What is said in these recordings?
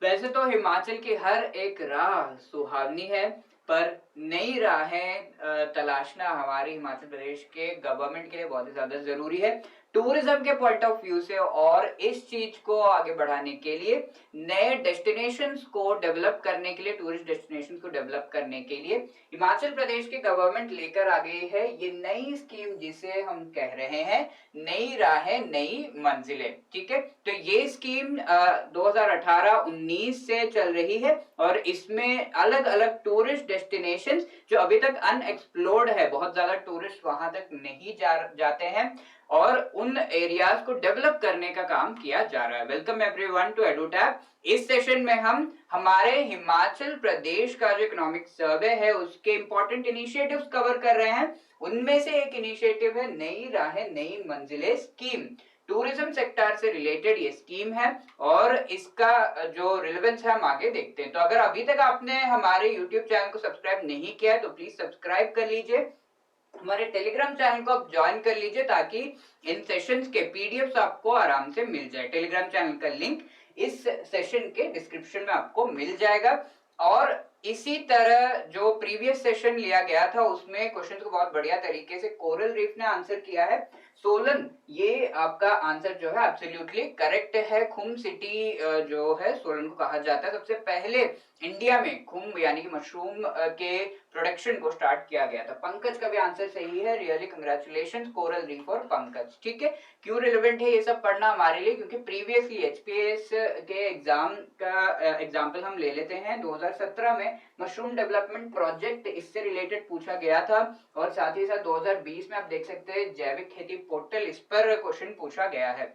वैसे तो हिमाचल की हर एक राह सुहावनी है, पर नई राहें तलाशना हमारे हिमाचल प्रदेश के गवर्नमेंट के लिए बहुत ही ज़्यादा ज़रूरी है। टूरिज़्म के पॉइंट ऑफ व्यू से और इस चीज़ को आगे बढ़ाने के लिए, नए डेस्टिनेशंस को डेवलप करने के लिए, टूरिस्ट डेस्टिनेशंस को डेवलप करने के लिए हिमाचल प्रदेश की गवर्नमेंट लेकर आ गई है ये नई स्कीम जिसे हम कह रहे हैं नई राहें नई मंजिलें। ठीक है, तो ये स्कीम 2018-19 से चल रही है और इसमें अलग अलग टूरिस्ट डेस्टिनेशन जो अभी तक अनएक्सप्लोर्ड है, बहुत ज्यादा टूरिस्ट वहां तक नहीं जाते हैं और उन एरियाज को डेवलप करने का काम किया जा रहा है। Welcome everyone to Edutap. इस सेशन में हम हमारे हिमाचल प्रदेश का जो इकोनॉमिक सर्वे है उसके इंपॉर्टेंट इनिशिएटिव्स कवर कर रहे हैं। उनमें से एक इनिशिएटिव है नई राहें नई मंजिलें स्कीम। टूरिज्म सेक्टर से रिलेटेड ये स्कीम है और इसका जो रिलेवेंस है हम आगे देखते हैं। तो अगर अभी तक आपने हमारे यूट्यूब चैनल को सब्सक्राइब नहीं किया है तो प्लीज सब्सक्राइब कर लीजिए, हमारे टेलीग्राम चैनल को आप ज्वाइन कर लीजिए ताकि इन सेशंस के पीडीएफ्स आपको आराम से मिल जाए। टेलीग्राम चैनल का लिंक इस सेशन के डिस्क्रिप्शन में आपको मिल जाएगा। और इसी तरह जो प्रीवियस सेशन लिया गया था उसमें क्वेश्चन को बहुत बढ़िया तरीके से कोरल रीफ ने आंसर किया है। सोलन, ये आपका आंसर जो है एब्सोल्युटली करेक्ट है। खुम सिटी जो है सोलन को कहा जाता है। सबसे पहले इंडिया में खुम यानी कि मशरूम के प्रोडक्शन को स्टार्ट किया गया था। पंकज का भी आंसर सही है। रियली कंग्रेचुलेशंस कोरल रीफ और पंकज। ठीक है, क्यों रिलेवेंट है ये सब पढ़ना हमारे लिए, क्योंकि प्रीवियसली एचपीएस के एग्जाम का एग्जांपल हम ले लेते हैं। 2017 में मशरूम डेवलपमेंट प्रोजेक्ट इससे रिलेटेड पूछा गया था और साथ ही साथ 2020 में आप देख सकते हैं जैविक खेती पोर्टल, इस पर क्वेश्चन पूछा गया है।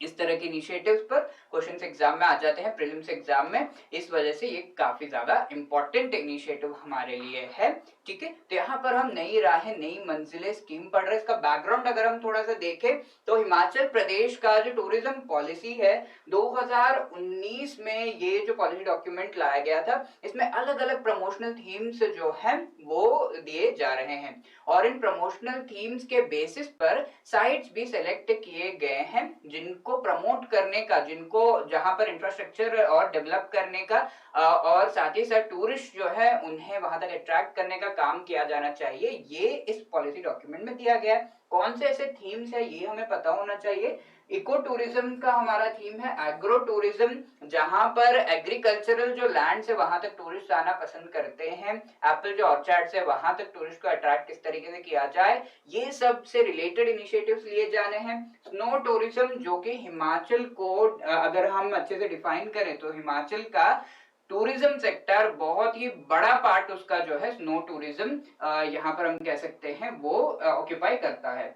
इस तरह के इनिशिएटिव्स पर क्वेश्चंस एग्जाम में आ जाते हैं, प्रीलिम्स एग्जाम में। इस वजह से ये काफी ज्यादा इंपॉर्टेंट इनिशिएटिव हमारे लिए है। ठीक है, तो यहाँ पर हम नई राहें नई मंजिलें स्कीम पढ़ रहे हैं। इसका बैकग्राउंड अगर हम थोड़ा सा देखें तो हिमाचल प्रदेश का जो टूरिज्म पॉलिसी है 2019 में ये जो पॉलिसी डॉक्यूमेंट लाया गया था इसमें अलग अलग प्रमोशनल थीम्स जो है वो दिए जा रहे हैं और इन प्रमोशनल थीम्स के बेसिस पर साइट्स भी सिलेक्ट किए गए हैं जिनको प्रमोट करने का, जिनको जहां पर इंफ्रास्ट्रक्चर और डेवलप करने का और साथ ही साथ टूरिस्ट जो है उन्हें वहां तक अट्रैक्ट करने का काम किया जाना चाहिए। ये इस पॉलिसी डॉक्यूमेंट में दिया गया है। कौन से ऐसे थीम्स है ये हमें पता होना चाहिए। इको टूरिज्म का हमारा थीम है एग्रो टूरिज्म, जहां पर एग्रीकल्चरल जो लैंड है वहां तक टूरिस्ट आना पसंद करते हैं। एप्पल जो ऑर्चार्ड है वहां तक टूरिस्ट को अट्रैक्ट किस तरीके से किया जाए, ये सब से रिलेटेड इनिशिएटिव्स लिए जाने हैं। स्नो टूरिज्म, जो कि हिमाचल को अगर हम अच्छे से डिफाइन करें तो हिमाचल का टूरिज्म सेक्टर बहुत ही बड़ा पार्ट उसका जो है स्नो टूरिज्म यहाँ पर हम कह सकते हैं वो ऑक्यूपाई करता है।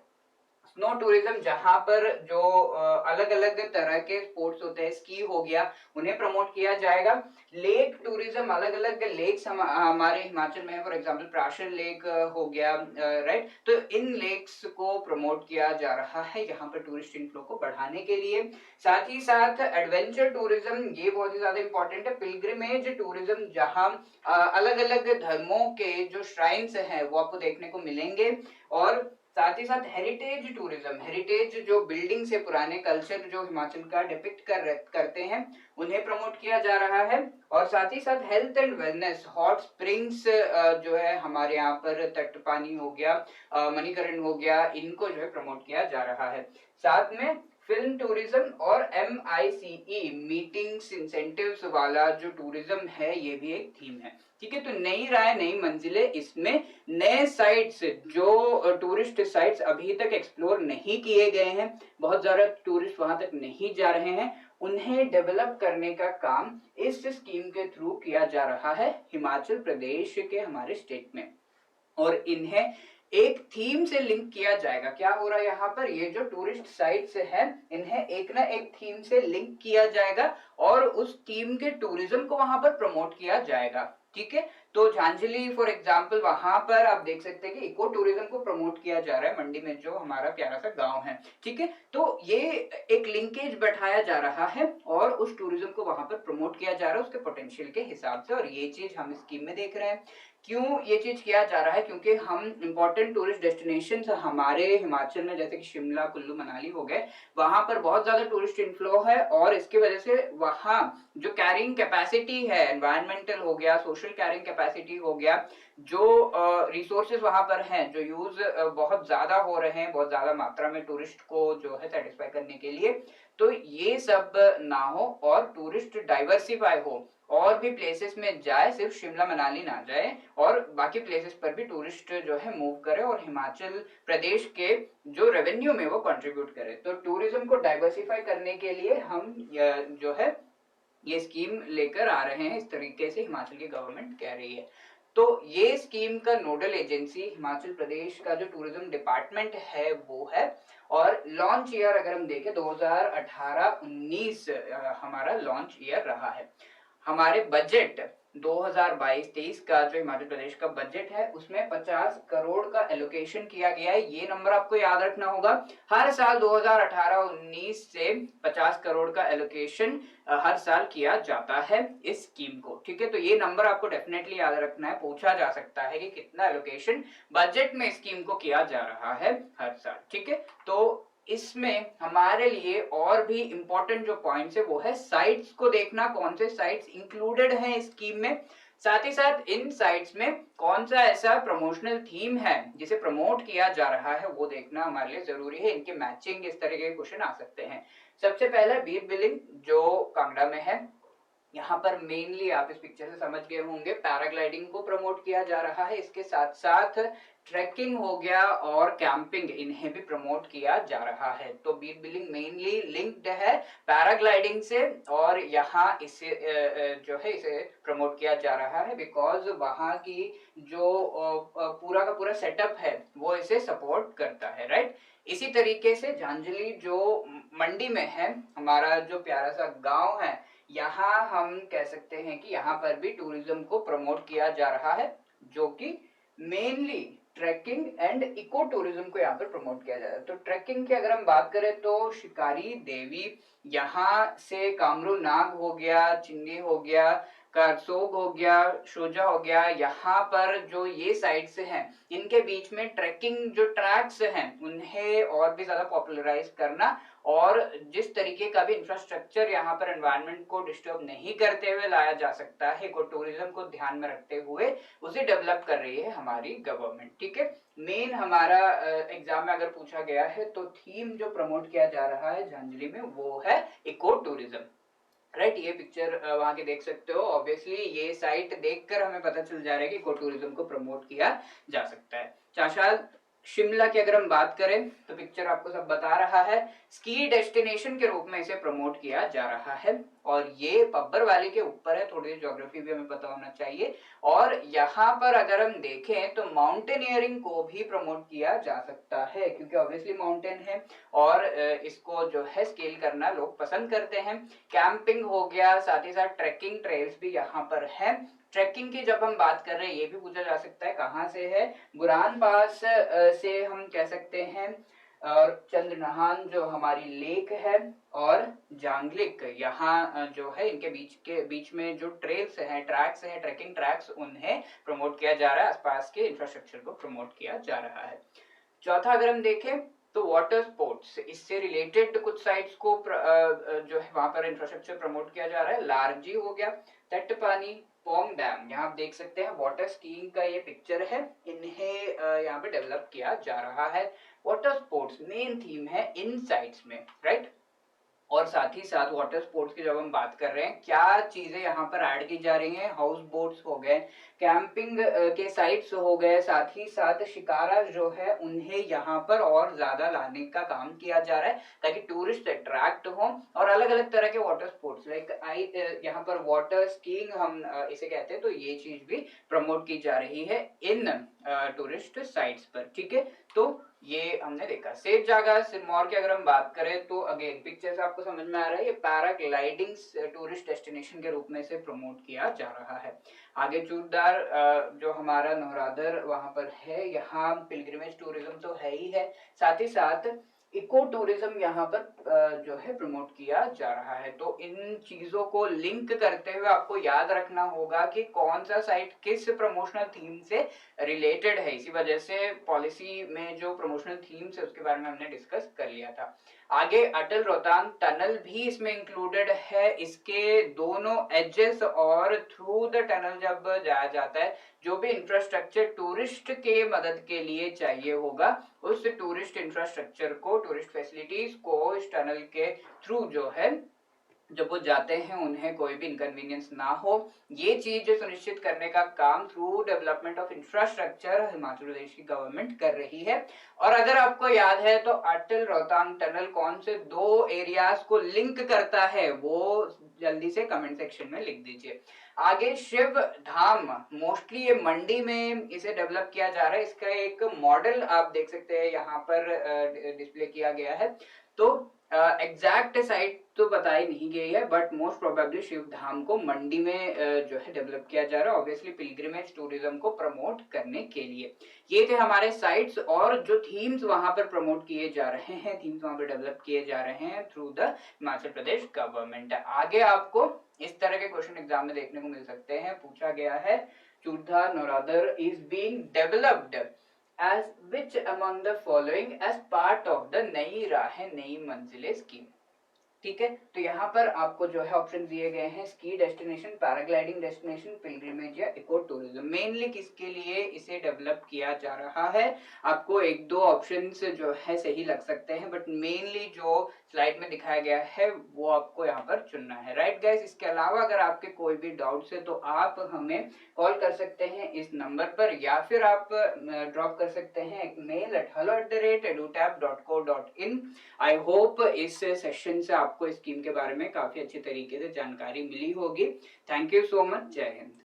स्नो टूरिज्म जहां पर जो अलग अलग तरह के स्पोर्ट्स होते हैं, स्की हो गया, उन्हें प्रमोट किया जाएगा। लेक टूरिज्म, अलग अलग लेक्स हमारे हिमाचल में है, फॉर एग्जांपल प्राशन लेक हो गया, राइट। तो इन लेक्स को प्रमोट किया जा रहा है यहाँ पर टूरिस्ट इनफ्लो को बढ़ाने के लिए। साथ ही साथ एडवेंचर टूरिज्म, ये बहुत ही ज्यादा इंपॉर्टेंट है। पिलग्रिमेज टूरिज्म, जहां अलग अलग धर्मों के जो श्राइन्स हैं वो आपको देखने को मिलेंगे। और साथ ही साथ हेरिटेज टूरिज्म, हेरिटेज जो बिल्डिंग से पुराने कल्चर जो हिमाचल का डिपिक्ट करते हैं उन्हें प्रमोट किया जा रहा है। और साथ ही साथ health and wellness, hot springs जो है हमारे यहाँ पर तट पानी हो गया, मणिकरण हो गया, इनको जो है प्रमोट किया जा रहा है। साथ में फिल्म टूरिज्म और MICE मीटिंग्स इंसेंटिव्स वाला जो टूरिज्म है ये भी एक थीम है। ठीक है, तो नई राय नई मंजिलें, इसमें नए साइट्स जो टूरिस्ट साइट्स अभी तक एक्सप्लोर नहीं किए गए हैं, बहुत ज्यादा टूरिस्ट वहां तक नहीं जा रहे हैं, उन्हें डेवलप करने का काम इस स्कीम के थ्रू किया जा रहा है हिमाचल प्रदेश के हमारे स्टेट में। और इन्हें एक थीम से लिंक किया जाएगा। क्या हो रहा है यहाँ पर, ये जो टूरिस्ट साइट्स है इन्हें एक ना एक थीम से लिंक किया जाएगा और उस थीम के टूरिज्म को वहां पर प्रमोट किया जाएगा। ठीक है, तो झांझली फॉर एग्जांपल वहां पर आप देख सकते हैं कि इको टूरिज्म को प्रमोट किया जा रहा है, मंडी में जो हमारा प्यारा सा गांव है, ठीक है। तो ये एक लिंकेज बैठाया जा रहा है और उस टूरिज्म को वहां पर प्रमोट किया जा रहा है उसके पोटेंशियल के हिसाब से, और ये चीज हम स्कीम में देख रहे हैं। क्यों ये चीज किया जा रहा है? क्योंकि हम इंपॉर्टेंट टूरिस्ट डेस्टिनेशन हमारे हिमाचल में जैसे कि शिमला, कुल्लू मनाली हो गए, वहां पर बहुत ज्यादा टूरिस्ट इनफ्लो है, और इसकी वजह से वहां जो कैरिंग कैपेसिटी है, एनवायरमेंटल हो गया, सोशल कैरिंग कैपेसिटी हो गया, जो रिसोर्सेज वहां पर हैं, जो यूज बहुत ज्यादा हो रहे हैं, बहुत ज्यादा मात्रा में टूरिस्ट को जो है सेटिस्फाई करने के लिए, तो ये सब ना हो और टूरिस्ट डाइवर्सिफाई हो, और भी प्लेसेस में जाए, सिर्फ शिमला मनाली ना जाए, और बाकी प्लेसेस पर भी टूरिस्ट जो है मूव करे और हिमाचल प्रदेश के जो रेवेन्यू में वो कंट्रीब्यूट करे। तो टूरिज्म को डाइवर्सिफाई करने के लिए हम जो है ये स्कीम लेकर आ रहे हैं, इस तरीके से हिमाचल की गवर्नमेंट कह रही है। तो ये स्कीम का नोडल एजेंसी हिमाचल प्रदेश का जो टूरिज्म डिपार्टमेंट है वो है, और लॉन्च ईयर अगर हम देखें 2018-19 हमारा लॉन्च ईयर रहा है। हमारे बजट 2022-23 का जो हिमाचल प्रदेश का बजट है उसमें 50 करोड़ का एलोकेशन किया गया है। ये नंबर आपको याद रखना होगा। हर साल 2018-19 से 50 करोड़ का एलोकेशन हर साल किया जाता है इस स्कीम को, ठीक है। तो ये नंबर आपको डेफिनेटली याद रखना है, पूछा जा सकता है कि कितना एलोकेशन बजट में स्कीम को किया जा रहा है हर साल, ठीक है। तो इसमें हमारे लिए और भी इंपॉर्टेंट जो पॉइंट्स है वो है साइट्स को देखना, कौन से साइट्स इंक्लूडेड हैं स्कीम में, साथ ही साथ इन साइट्स में कौन सा ऐसा प्रमोशनल थीम है जिसे प्रमोट किया जा रहा है वो देखना हमारे लिए जरूरी है। इनके मैचिंग इस तरह के क्वेश्चन आ सकते हैं। सबसे पहला बीर बिलिंग जो कांगड़ा में है, यहाँ पर मेनली आप इस पिक्चर से समझ गए होंगे पैराग्लाइडिंग को प्रमोट किया जा रहा है, इसके साथ साथ ट्रैकिंग हो गया और कैंपिंग, इन्हें भी प्रमोट किया जा रहा है। तो बीर बिलिंग मेनली लिंक्ड है पैराग्लाइडिंग से, और यहाँ इसे जो है इसे प्रमोट किया जा रहा है बिकॉज वहाँ की जो पूरा का पूरा सेटअप है वो इसे सपोर्ट करता है, राइट। इसी तरीके से झांझली जो मंडी में है, हमारा जो प्यारा सा गांव है, यहाँ हम कह सकते हैं कि यहाँ पर भी टूरिज्म को प्रमोट किया जा रहा है, जो कि mainly trekking and eco tourism को यहाँ पर प्रमोट किया जा रहा है। तो ट्रैकिंग की अगर हम बात करें तो शिकारी देवी, यहाँ से कामरू नाग हो गया, चिन्नी हो गया, कारसोग हो गया, शोजा हो गया, यहाँ पर जो ये साइट्स हैं इनके बीच में ट्रैकिंग जो ट्रैक्स हैं उन्हें और भी ज्यादा पॉपुलराइज करना, और जिस तरीके का भी इंफ्रास्ट्रक्चर यहाँ पर एनवायरनमेंट को डिस्टर्ब नहीं करते हुए लाया जा सकता है, इको टूरिज्म को ध्यान में रखते हुए उसे डेवलप कर रही है हमारी गवर्नमेंट, ठीक है। मेन हमारा एग्जाम में अगर पूछा गया है तो थीम जो प्रमोट किया जा रहा है झांझली में वो है इको टूरिज्म, राइट। ये पिक्चर वहां के देख सकते हो। ऑब्वियसली ये साइट देखकर हमें पता चल जा रहा है कि इको टूरिज्म को प्रमोट किया जा सकता है। चाशाल शिमला की अगर हम बात करें तो पिक्चर आपको सब बता रहा है, स्की डेस्टिनेशन के रूप में इसे प्रमोट किया जा रहा है, और ये पब्बर वैली के ऊपर है, थोड़ी ज्योग्राफी भी हमें पता होना चाहिए। और यहाँ पर अगर हम देखें तो माउंटेनियरिंग को भी प्रमोट किया जा सकता है, क्योंकि ऑब्वियसली माउंटेन है और इसको जो है स्केल करना लोग पसंद करते हैं। कैंपिंग हो गया, साथ ही साथ ट्रैकिंग ट्रेल्स भी यहाँ पर है। ट्रैकिंग की जब हम बात कर रहे हैं ये भी पूछा जा सकता है कहाँ से है, बुरान पास से हम कह सकते हैं, और चंद्रनहान जो हमारी लेक है, और जांगलिक यहाँ जो है इनके बीच में जो ट्रेल्स हैं, ट्रैक्स हैं, ट्रैकिंग ट्रैक्स, उन्हें प्रमोट किया जा रहा है, आसपास के इंफ्रास्ट्रक्चर को प्रमोट किया जा रहा है। चौथा अगर हम देखें तो वाटर स्पोर्ट्स, इससे रिलेटेड कुछ साइट्स को जो है वहां पर इंफ्रास्ट्रक्चर प्रमोट किया जा रहा है। लारजी हो गया, तटपानी, पोंग डैम, यहाँ आप देख सकते हैं वाटर स्कीइंग का ये पिक्चर है, इन्हें यहाँ पे डेवलप किया जा रहा है। वाटर स्पोर्ट्स मेन थीम है इन साइट्स में, राइट। और साथ ही साथ वाटर स्पोर्ट्स की जब हम बात कर रहे हैं, क्या चीजें यहाँ पर ऐड की जा रही हैं, हाउस बोट्स हो गए, कैंपिंग के साइट्स हो गए, साथ ही साथ शिकारा जो है उन्हें यहाँ पर और ज्यादा लाने का काम किया जा रहा है ताकि टूरिस्ट अट्रैक्ट हो, और अलग अलग तरह के वाटर स्पोर्ट्स लाइक यहाँ पर वाटर स्कीइंग हम इसे कहते हैं, तो ये चीज भी प्रमोट की जा रही है इन टूरिस्ट साइट्स पर, ठीक है। तो ये हमने देखा। सेफ जागा सिरमौर की अगर हम बात करें तो अगेन पिक्चर से आपको समझ में आ रहा है, ये पैराग्लाइडिंग टूरिस्ट डेस्टिनेशन के रूप में इसे प्रमोट किया जा रहा है। आगे चूरदार जो हमारा नौरादर वहां पर है, यहाँ पिलग्रिमेज टूरिज्म तो है ही है, साथ ही साथ इको टूरिज्म यहाँ पर जो है प्रमोट किया जा रहा है। तो इन चीजों को लिंक करते हुए आपको याद रखना होगा कि कौन सा साइट किस प्रमोशनल थीम से रिलेटेड है। इसी वजह से पॉलिसी में जो प्रमोशनल थीम्स है उसके बारे में हमने डिस्कस कर लिया था। आगे अटल रोहतांग टनल भी इसमें इंक्लूडेड है। इसके दोनों एजेस और थ्रू द टनल जब जाया जाता है, जो भी इंफ्रास्ट्रक्चर टूरिस्ट के मदद के लिए चाहिए होगा, उस टूरिस्ट इंफ्रास्ट्रक्चर को, टूरिस्ट फैसिलिटीज को इस टनल के थ्रू जो है जब वो जाते हैं उन्हें कोई भी इनकन्वीनियंस ना हो, ये चीज सुनिश्चित करने का काम through development of infrastructure Himachal Pradesh की गवर्नमेंट कर रही है। और अगर आपको याद है तो अटल रोहतांग टनल कौन से दो एरियाज को लिंक करता है, वो जल्दी से कमेंट सेक्शन में लिख दीजिए। आगे शिव धाम, मोस्टली ये मंडी में इसे डेवलप किया जा रहा है। इसका एक मॉडल आप देख सकते हैं यहाँ पर डिस्प्ले किया गया है। तो एग्जैक्ट साइट तो बताई नहीं गई है, बट मोस्ट प्रोबेबली शिव धाम को मंडी में जो है डेवलप किया जा रहा है, ऑब्वियसली पिलग्रिमेज टूरिज्म को प्रमोट करने के लिए। ये थे हमारे साइट्स और जो थीम्स वहां पर प्रमोट किए जा रहे हैं, थीम्स वहां पर डेवलप किए जा रहे हैं through the Himachal Pradesh government. आगे आपको इस तरह के क्वेश्चन एग्जाम में देखने को मिल सकते हैं। पूछा गया है चूरधा नौरादर is being developed as which among the following as part of the नई राहें नई मंजिलें स्कीम। ठीक है, तो यहाँ पर आपको जो है ऑप्शन दिए गए हैं, ski destination, paragliding destination, pilgrimage या इको टूरिज्म। मेनली किसके लिए इसे डेवलप किया जा रहा है? आपको एक दो ऑप्शंस जो है सही लग सकते हैं, बट मेनली जो स्लाइड में दिखाया गया है वो आपको यहाँ पर चुनना है। राइट गाइस, इसके अलावा अगर आपके कोई भी डाउट्स है तो आप हमें कॉल कर सकते हैं इस नंबर पर, या फिर आप ड्रॉप कर सकते हैं एक mail at hello@edutab.co.in। I hope इस सेशन से आपको स्कीम के बारे में काफी अच्छी तरीके से जानकारी मिली होगी। Thank you so much. जय हिंद।